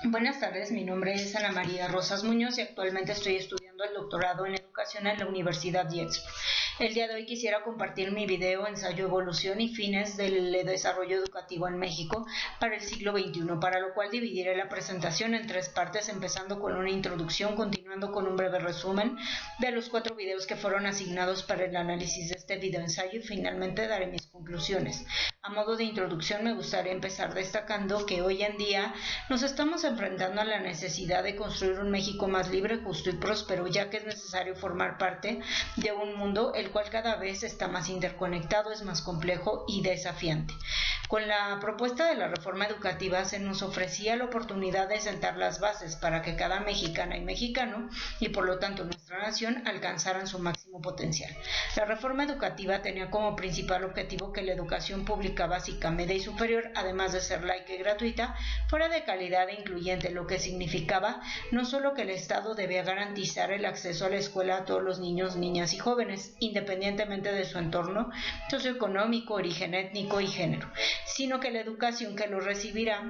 Buenas tardes, mi nombre es Ana María Rosas Muñoz y actualmente estoy estudiando el doctorado en educación en la Universidad IEXPO. El día de hoy quisiera compartir mi video ensayo Evolución y fines del desarrollo educativo en México para el siglo XXI, para lo cual dividiré la presentación en 3 partes, empezando con una introducción, continuando con un breve resumen de los 4 videos que fueron asignados para el análisis de este video ensayo y finalmente daré mis conclusiones. A modo de introducción me gustaría empezar destacando que hoy en día nos estamos enfrentando a la necesidad de construir un México más libre, justo y próspero, ya que es necesario formar parte de un mundo el cual cada vez está más interconectado, es más complejo y desafiante. Con la propuesta de la reforma educativa se nos ofrecía la oportunidad de sentar las bases para que cada mexicana y mexicano, y por lo tanto nuestra nación, alcanzaran su máximo potencial. La reforma educativa tenía como principal objetivo que la educación pública básica, media y superior, además de ser laica y gratuita, fuera de calidad e incluyente, lo que significaba no solo que el Estado debía garantizar el acceso a la escuela a todos los niños, niñas y jóvenes, independientemente de su entorno socioeconómico, origen étnico y género, sino que la educación que los recibirá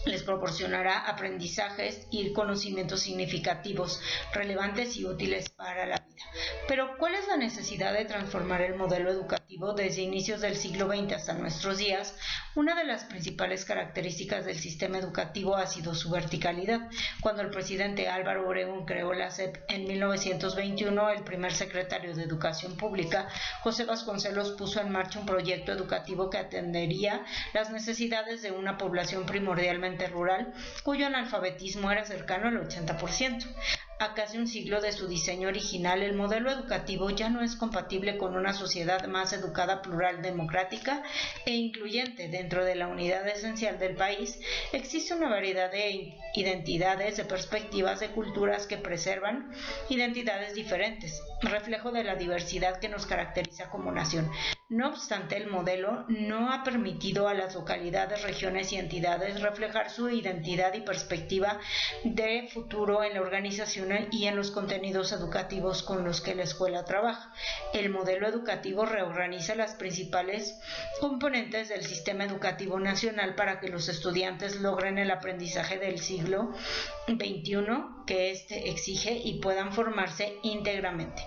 les proporcionará aprendizajes y conocimientos significativos, relevantes y útiles para la vida. Pero, ¿cuál es la necesidad de transformar el modelo educativo desde inicios del siglo XX hasta nuestros días? Una de las principales características del sistema educativo ha sido su verticalidad. Cuando el presidente Álvaro Obregón creó la SEP en 1921, el primer secretario de Educación Pública, José Vasconcelos, puso en marcha un proyecto educativo que atendería las necesidades de una población primordialmente rural, cuyo analfabetismo era cercano al 80%. A casi un siglo de su diseño original, el modelo educativo ya no es compatible con una sociedad más educada, plural, democrática e incluyente. Dentro de la unidad esencial del país existe una variedad de identidades, de perspectivas, de culturas que preservan identidades diferentes, reflejo de la diversidad que nos caracteriza como nación. No obstante, el modelo no ha permitido a las localidades, regiones y entidades reflejar su identidad y perspectiva de futuro en la organización y en los contenidos educativos con los que la escuela trabaja. El modelo educativo reorganiza las principales componentes del sistema educativo nacional para que los estudiantes logren el aprendizaje del siglo XXI que éste exige y puedan formarse íntegramente,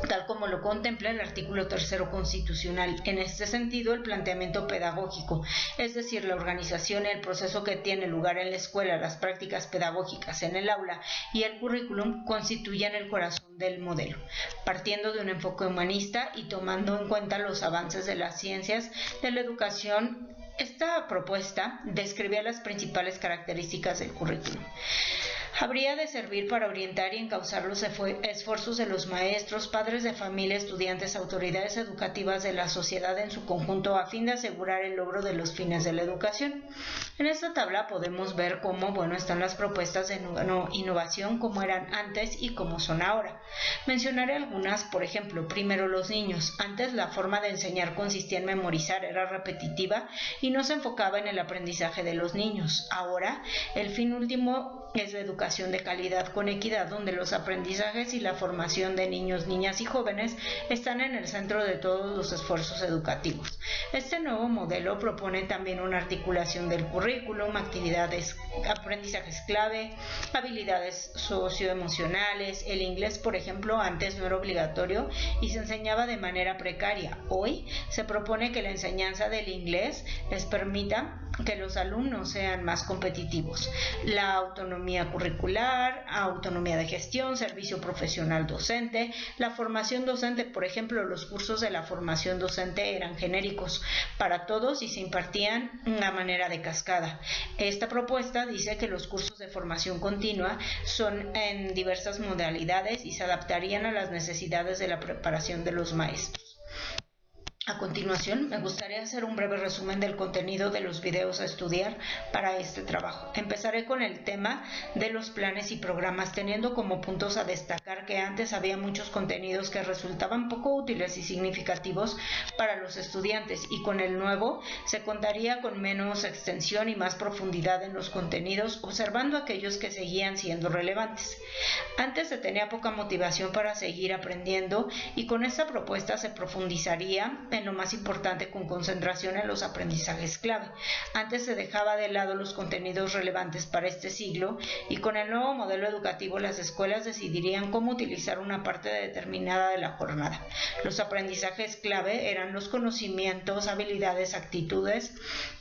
tal como lo contempla el artículo 3 constitucional. En este sentido, el planteamiento pedagógico, es decir, la organización y el proceso que tiene lugar en la escuela, las prácticas pedagógicas en el aula y el currículum constituyen el corazón del modelo, partiendo de un enfoque humanista y tomando en cuenta los avances de las ciencias de la educación. Esta propuesta describía las principales características del currículum. Habría de servir para orientar y encauzar los esfuerzos de los maestros, padres de familia, estudiantes, autoridades educativas de la sociedad en su conjunto a fin de asegurar el logro de los fines de la educación. En esta tabla podemos ver cómo están las propuestas de innovación, cómo eran antes y cómo son ahora. Mencionaré algunas, por ejemplo, primero los niños. Antes la forma de enseñar consistía en memorizar, era repetitiva y no se enfocaba en el aprendizaje de los niños. Ahora, el fin último es la educación de calidad con equidad, donde los aprendizajes y la formación de niños, niñas y jóvenes están en el centro de todos los esfuerzos educativos. Este nuevo modelo propone también una articulación del currículum, actividades, aprendizajes clave, habilidades socioemocionales. El inglés, por ejemplo, antes no era obligatorio y se enseñaba de manera precaria. Hoy se propone que la enseñanza del inglés les permita que los alumnos sean más competitivos. La autonomía curricular, autonomía de gestión, servicio profesional docente, la formación docente, por ejemplo, los cursos de la formación docente eran genéricos para todos y se impartían de una manera de cascada. Esta propuesta dice que los cursos de formación continua son en diversas modalidades y se adaptarían a las necesidades de la preparación de los maestros. A continuación, me gustaría hacer un breve resumen del contenido de los videos a estudiar para este trabajo. Empezaré con el tema de los planes y programas, teniendo como puntos a destacar que antes había muchos contenidos que resultaban poco útiles y significativos para los estudiantes, y con el nuevo se contaría con menos extensión y más profundidad en los contenidos, observando aquellos que seguían siendo relevantes. Antes se tenía poca motivación para seguir aprendiendo, y con esta propuesta se profundizaría en lo más importante con concentración en los aprendizajes clave. Antes se dejaba de lado los contenidos relevantes para este siglo y con el nuevo modelo educativo las escuelas decidirían cómo utilizar una parte determinada de la jornada. Los aprendizajes clave eran los conocimientos, habilidades, actitudes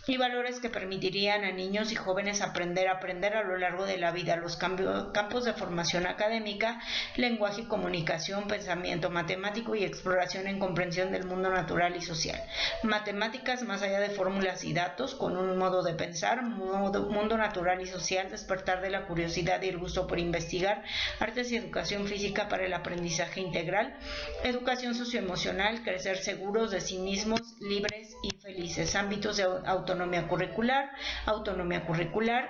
y valores que permitirían a niños y jóvenes aprender a lo largo de la vida. Los campos de formación académica, lenguaje y comunicación, pensamiento matemático y exploración en comprensión del mundo natural y social. Matemáticas más allá de fórmulas y datos, con un modo de pensar, mundo natural y social, despertar de la curiosidad y el gusto por investigar, artes y educación física para el aprendizaje integral, educación socioemocional, crecer seguros de sí mismos, libres y felices, ámbitos de autonomía curricular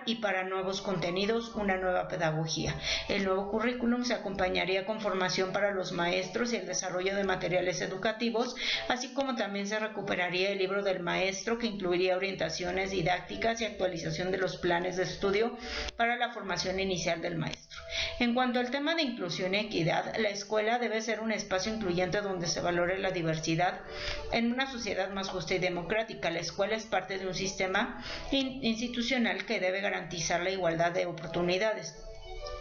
y para nuevos contenidos, una nueva pedagogía. El nuevo currículum se acompañaría con formación para los maestros y el desarrollo de materiales educativos, así como también se recuperaría el libro del maestro, que incluiría orientaciones didácticas y actualización de los planes de estudio para la formación inicial del maestro. En cuanto al tema de inclusión y equidad, la escuela debe ser un espacio incluyente donde se valore la diversidad en una sociedad más justa y democrática. La escuela es parte de un sistema institucional que debe garantizar la igualdad de oportunidades.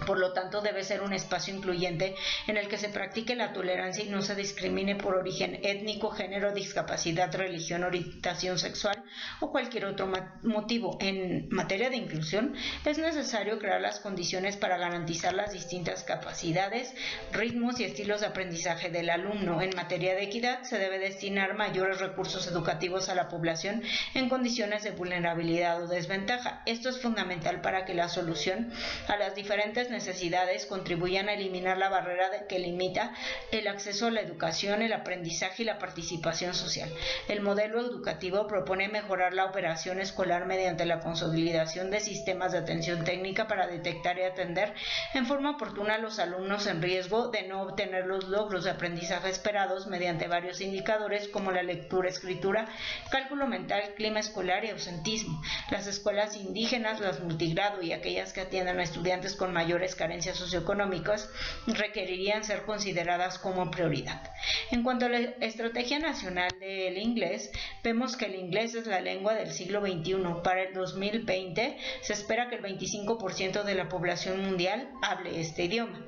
Por lo tanto, debe ser un espacio incluyente en el que se practique la tolerancia y no se discrimine por origen étnico, género, discapacidad, religión, orientación sexual o cualquier otro motivo. En materia de inclusión, es necesario crear las condiciones para garantizar las distintas capacidades, ritmos y estilos de aprendizaje del alumno. En materia de equidad, se debe destinar mayores recursos educativos a la población en condiciones de vulnerabilidad o desventaja. Esto es fundamental para que la solución a las diferentes necesidades contribuyan a eliminar la barrera que limita el acceso a la educación, el aprendizaje y la participación social. El modelo educativo propone mejorar la operación escolar mediante la consolidación de sistemas de atención técnica para detectar y atender en forma oportuna a los alumnos en riesgo de no obtener los logros de aprendizaje esperados mediante varios indicadores como la lectura, escritura, cálculo mental, clima escolar y ausentismo. Las escuelas indígenas, las multigrado y aquellas que atiendan a estudiantes con mayores carencias socioeconómicas requerirían ser consideradas como prioridad. En cuanto a la Estrategia Nacional del Inglés, vemos que el inglés es la lengua del siglo XXI. Para el 2020 se espera que el 25% de la población mundial hable este idioma.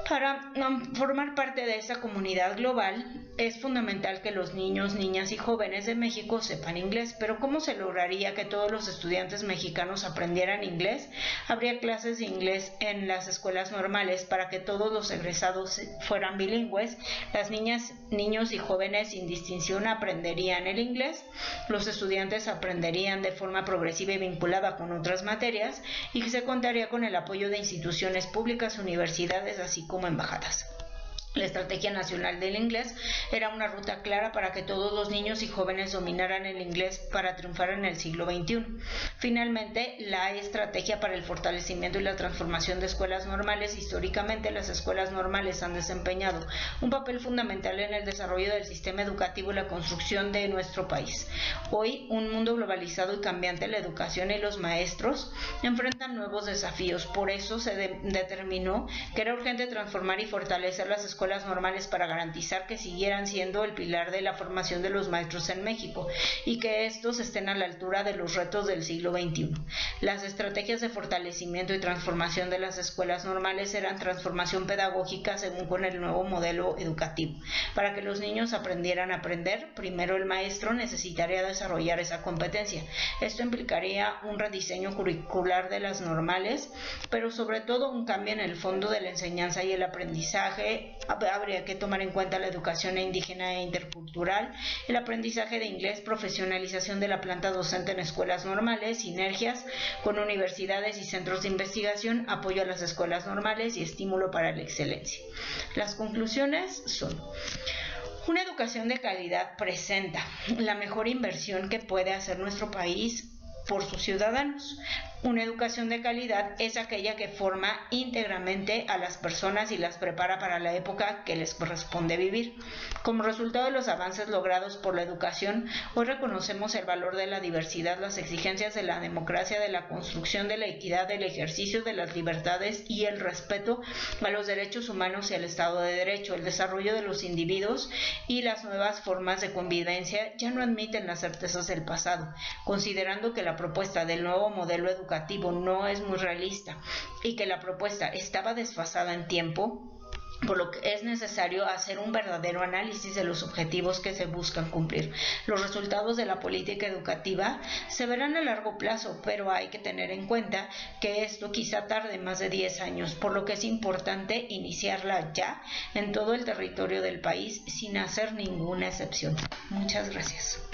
Para formar parte de esa comunidad global es fundamental que los niños, niñas y jóvenes de México sepan inglés, pero ¿cómo se lograría que todos los estudiantes mexicanos aprendieran inglés? Habría clases de inglés en las escuelas normales para que todos los egresados fueran bilingües. Las niñas, niños y jóvenes sin distinción aprenderían el inglés, los estudiantes aprenderían de forma progresiva y vinculada con otras materias y que se contaría con el apoyo de instituciones públicas, universidades, así como embajadas. La Estrategia Nacional del Inglés era una ruta clara para que todos los niños y jóvenes dominaran el inglés para triunfar en el siglo XXI. Finalmente, la Estrategia para el Fortalecimiento y la Transformación de Escuelas Normales. Históricamente, las escuelas normales han desempeñado un papel fundamental en el desarrollo del sistema educativo y la construcción de nuestro país. Hoy, un mundo globalizado y cambiante, la educación y los maestros enfrentan nuevos desafíos. Por eso se determinó que era urgente transformar y fortalecer las escuelas normales para garantizar que siguieran siendo el pilar de la formación de los maestros en México y que estos estén a la altura de los retos del siglo XXI. Las estrategias de fortalecimiento y transformación de las escuelas normales eran transformación pedagógica según con el nuevo modelo educativo. Para que los niños aprendieran a aprender, primero el maestro necesitaría desarrollar esa competencia. Esto implicaría un rediseño curricular de las normales, pero sobre todo un cambio en el fondo de la enseñanza y el aprendizaje. Habría que tomar en cuenta la educación indígena e intercultural, el aprendizaje de inglés, profesionalización de la planta docente en escuelas normales, sinergias con universidades y centros de investigación, apoyo a las escuelas normales y estímulo para la excelencia. Las conclusiones son: una educación de calidad presenta la mejor inversión que puede hacer nuestro país por sus ciudadanos. Una educación de calidad es aquella que forma íntegramente a las personas y las prepara para la época que les corresponde vivir. Como resultado de los avances logrados por la educación, hoy reconocemos el valor de la diversidad, las exigencias de la democracia, de la construcción de la equidad, del ejercicio de las libertades y el respeto a los derechos humanos y al Estado de Derecho. El desarrollo de los individuos y las nuevas formas de convivencia ya no admiten las certezas del pasado, considerando que la propuesta del nuevo modelo educativo no es muy realista y que la propuesta estaba desfasada en tiempo, por lo que es necesario hacer un verdadero análisis de los objetivos que se buscan cumplir. Los resultados de la política educativa se verán a largo plazo, pero hay que tener en cuenta que esto quizá tarde más de 10 años, por lo que es importante iniciarla ya en todo el territorio del país sin hacer ninguna excepción. Muchas gracias.